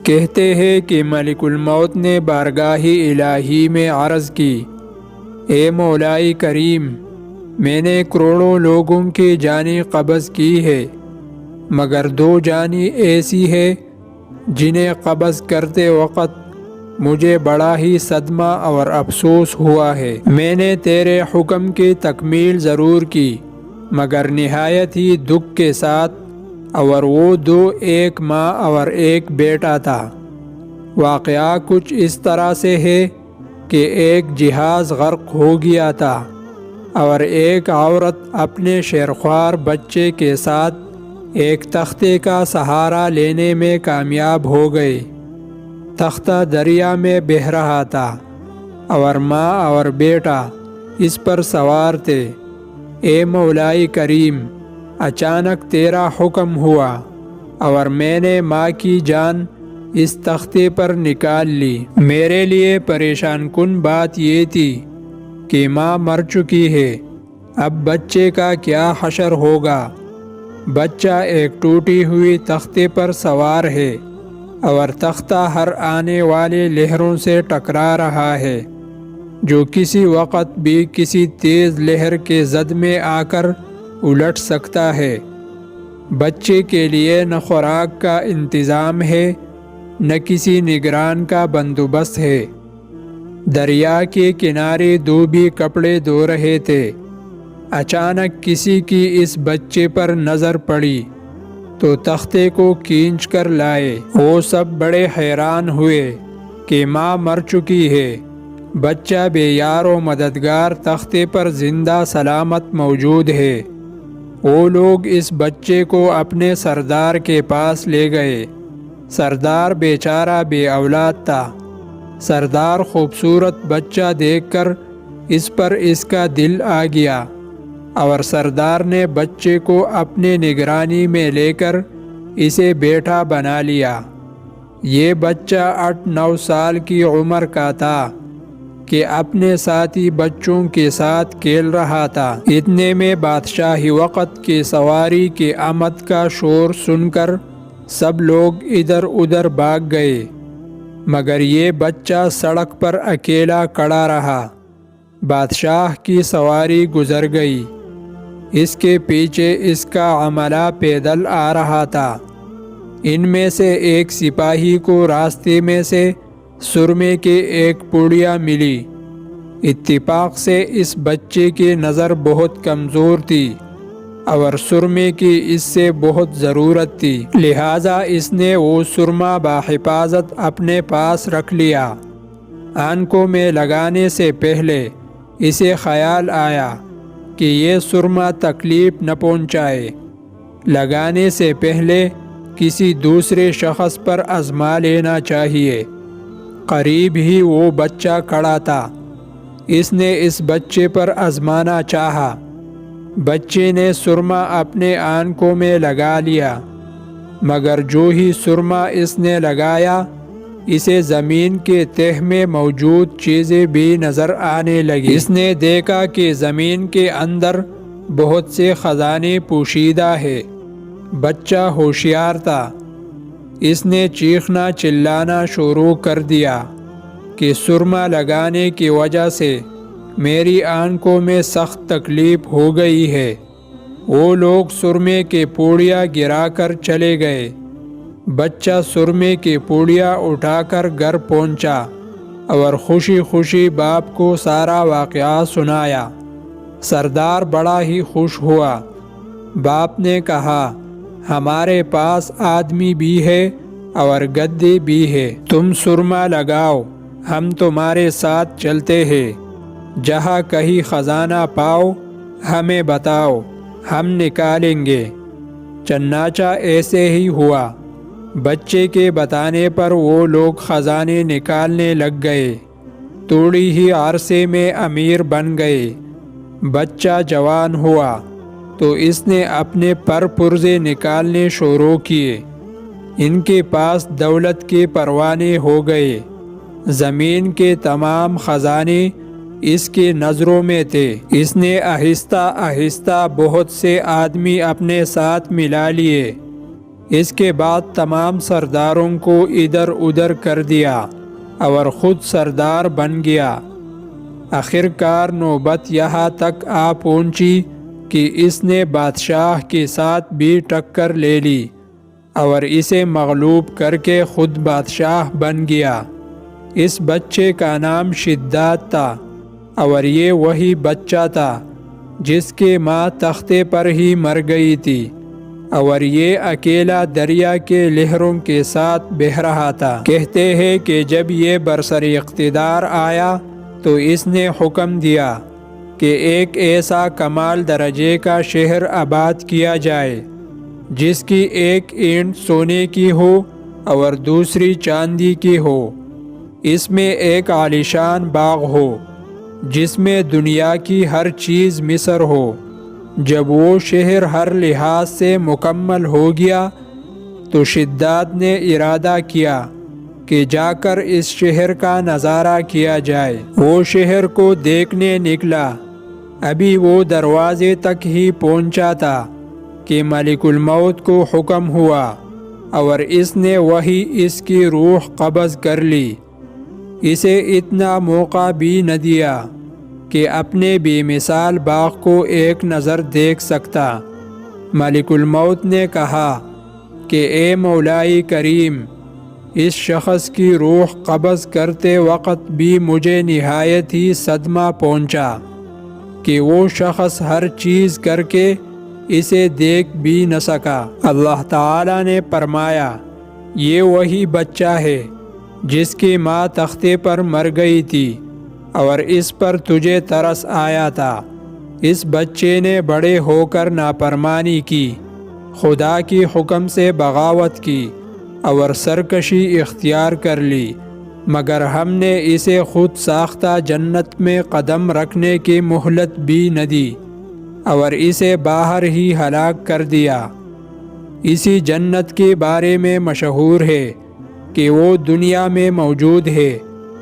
کہتے ہیں کہ ملک الموت نے بارگاہ الہی میں عرض کی، اے مولائی کریم، میں نے کروڑوں لوگوں کی جانیں قبض کی ہے، مگر 2 جانیں ایسی ہے جنہیں قبض کرتے وقت مجھے بڑا ہی صدمہ اور افسوس ہوا ہے۔ میں نے تیرے حکم کی تکمیل ضرور کی مگر نہایت ہی دکھ کے ساتھ، اور وہ 2 ایک ماں اور ایک بیٹا تھا۔ واقعہ کچھ اس طرح سے ہے کہ ایک جہاز غرق ہو گیا تھا اور ایک عورت اپنے شیرخوار بچے کے ساتھ ایک تختے کا سہارا لینے میں کامیاب ہو گئی۔ تختہ دریا میں بہہ رہا تھا اور ماں اور بیٹا اس پر سوار تھے۔ اے مولائی کریم، اچانک تیرا حکم ہوا اور میں نے ماں کی جان اس تختے پر نکال لی۔ میرے لیے پریشان کن بات یہ تھی کہ ماں مر چکی ہے، اب بچے کا کیا حشر ہوگا؟ بچہ ایک ٹوٹی ہوئی تختے پر سوار ہے اور تختہ ہر آنے والے لہروں سے ٹکرا رہا ہے، جو کسی وقت بھی کسی تیز لہر کے زد میں آ کر الٹ سکتا ہے۔ بچے کے لیے نہ خوراک کا انتظام ہے، نہ کسی نگران کا بندوبست ہے۔ دریا کے کنارے 2 بھی کپڑے دھو رہے تھے۔ اچانک کسی کی اس بچے پر نظر پڑی تو تختے کو کھینچ کر لائے۔ وہ سب بڑے حیران ہوئے کہ ماں مر چکی ہے، بچہ بے یار و مددگار تختے پر زندہ سلامت موجود ہے۔ وہ لوگ اس بچے کو اپنے سردار کے پاس لے گئے۔ سردار بیچارہ بے اولاد تھا۔ سردار خوبصورت بچہ دیکھ کر اس پر اس کا دل آ گیا اور سردار نے بچے کو اپنے نگرانی میں لے کر اسے بیٹا بنا لیا۔ یہ بچہ 8-9 سال کی عمر کا تھا کہ اپنے ساتھی بچوں کے ساتھ کھیل رہا تھا۔ اتنے میں بادشاہی وقت کے سواری کے آمد کا شور سن کر سب لوگ ادھر ادھر بھاگ گئے، مگر یہ بچہ سڑک پر اکیلا کھڑا رہا۔ بادشاہ کی سواری گزر گئی، اس کے پیچھے اس کا عملہ پیدل آ رہا تھا۔ ان میں سے ایک سپاہی کو راستے میں سے سرمے کے ایک پوڑیا ملی۔ اتفاق سے اس بچے کی نظر بہت کمزور تھی اور سرمے کی اس سے بہت ضرورت تھی، لہٰذا اس نے وہ سرما بحفاظت اپنے پاس رکھ لیا۔ آنکھوں میں لگانے سے پہلے اسے خیال آیا کہ یہ سرما تکلیف نہ پہنچائے، لگانے سے پہلے کسی دوسرے شخص پر آزما لینا چاہیے۔ قریب ہی وہ بچہ کھڑا تھا، اس نے اس بچے پر آزمانا چاہا۔ بچے نے سرما اپنے آنکھوں میں لگا لیا، مگر جو ہی سرما اس نے لگایا، اسے زمین کے تہہ میں موجود چیزیں بھی نظر آنے لگی۔ اس نے دیکھا کہ زمین کے اندر بہت سے خزانے پوشیدہ ہے۔ بچہ ہوشیار تھا، اس نے چیخنا چلانا شروع کر دیا کہ سرما لگانے کی وجہ سے میری آنکھوں میں سخت تکلیف ہو گئی ہے۔ وہ لوگ سرمے کے پوڑیا گرا کر چلے گئے۔ بچہ سرمے کے پوڑیا اٹھا کر گھر پہنچا اور خوشی خوشی باپ کو سارا واقعہ سنایا۔ سردار بڑا ہی خوش ہوا۔ باپ نے کہا، ہمارے پاس آدمی بھی ہے اور گدے بھی ہے، تم سرما لگاؤ، ہم تمہارے ساتھ چلتے ہیں، جہاں کہیں خزانہ پاؤ ہمیں بتاؤ، ہم نکالیں گے۔ چنانچہ ایسے ہی ہوا۔ بچے کے بتانے پر وہ لوگ خزانے نکالنے لگ گئے۔ تھوڑی ہی عرصے میں امیر بن گئے۔ بچہ جوان ہوا تو اس نے اپنے پر پرزے نکالنے شروع کیے۔ ان کے پاس دولت کے پروانے ہو گئے۔ زمین کے تمام خزانے اس کی نظروں میں تھے۔ اس نے آہستہ آہستہ بہت سے آدمی اپنے ساتھ ملا لیے۔ اس کے بعد تمام سرداروں کو ادھر ادھر کر دیا اور خود سردار بن گیا۔ آخر کار نوبت یہاں تک آ پہنچی کہ اس نے بادشاہ کے ساتھ بھی ٹکر لے لی اور اسے مغلوب کر کے خود بادشاہ بن گیا۔ اس بچے کا نام شداد تھا اور یہ وہی بچہ تھا جس کی ماں تختے پر ہی مر گئی تھی اور یہ اکیلا دریا کے لہروں کے ساتھ بہہ رہا تھا۔ کہتے ہیں کہ جب یہ برسر اقتدار آیا تو اس نے حکم دیا کہ ایک ایسا کمال درجے کا شہر آباد کیا جائے جس کی ایک اینٹ سونے کی ہو اور دوسری چاندی کی ہو۔ اس میں ایک عالیشان باغ ہو جس میں دنیا کی ہر چیز مصر ہو۔ جب وہ شہر ہر لحاظ سے مکمل ہو گیا تو شداد نے ارادہ کیا کہ جا کر اس شہر کا نظارہ کیا جائے۔ وہ شہر کو دیکھنے نکلا۔ ابھی وہ دروازے تک ہی پہنچا تھا کہ ملک الموت کو حکم ہوا اور اس نے وہی اس کی روح قبض کر لی۔ اسے اتنا موقع بھی نہ دیا کہ اپنے بے مثال باغ کو ایک نظر دیکھ سکتا۔ ملک الموت نے کہا کہ اے مولائی کریم، اس شخص کی روح قبض کرتے وقت بھی مجھے نہایت ہی صدمہ پہنچا کہ وہ شخص ہر چیز کر کے اسے دیکھ بھی نہ سکا۔ اللہ تعالی نے فرمایا، یہ وہی بچہ ہے جس کی ماں تختے پر مر گئی تھی اور اس پر تجھے ترس آیا تھا۔ اس بچے نے بڑے ہو کر نافرمانی کی، خدا کی حکم سے بغاوت کی اور سرکشی اختیار کر لی، مگر ہم نے اسے خود ساختہ جنت میں قدم رکھنے کی مہلت بھی نہ دی اور اسے باہر ہی ہلاک کر دیا۔ اسی جنت کے بارے میں مشہور ہے کہ وہ دنیا میں موجود ہے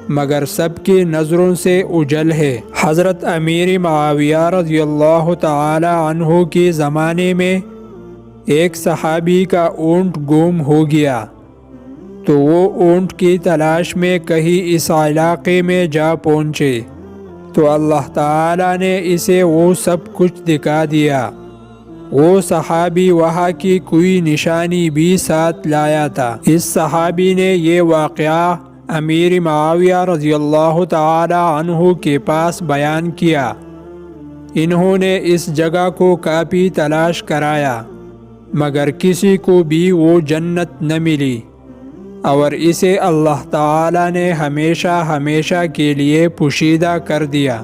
مگر سب کی نظروں سے اجل ہے۔ حضرت امیر معاویہ رضی اللہ تعالی عنہ کے زمانے میں ایک صحابی کا اونٹ گم ہو گیا تو وہ اونٹ کی تلاش میں کہیں اس علاقے میں جا پہنچے تو اللہ تعالی نے اسے وہ سب کچھ دکھا دیا۔ وہ صحابی وہاں کی کوئی نشانی بھی ساتھ لایا تھا۔ اس صحابی نے یہ واقعہ امیر معاویہ رضی اللہ تعالی عنہ کے پاس بیان کیا۔ انہوں نے اس جگہ کو کافی تلاش کرایا مگر کسی کو بھی وہ جنت نہ ملی اور اسے اللہ تعالی نے ہمیشہ ہمیشہ کے لیے پوشیدہ کر دیا۔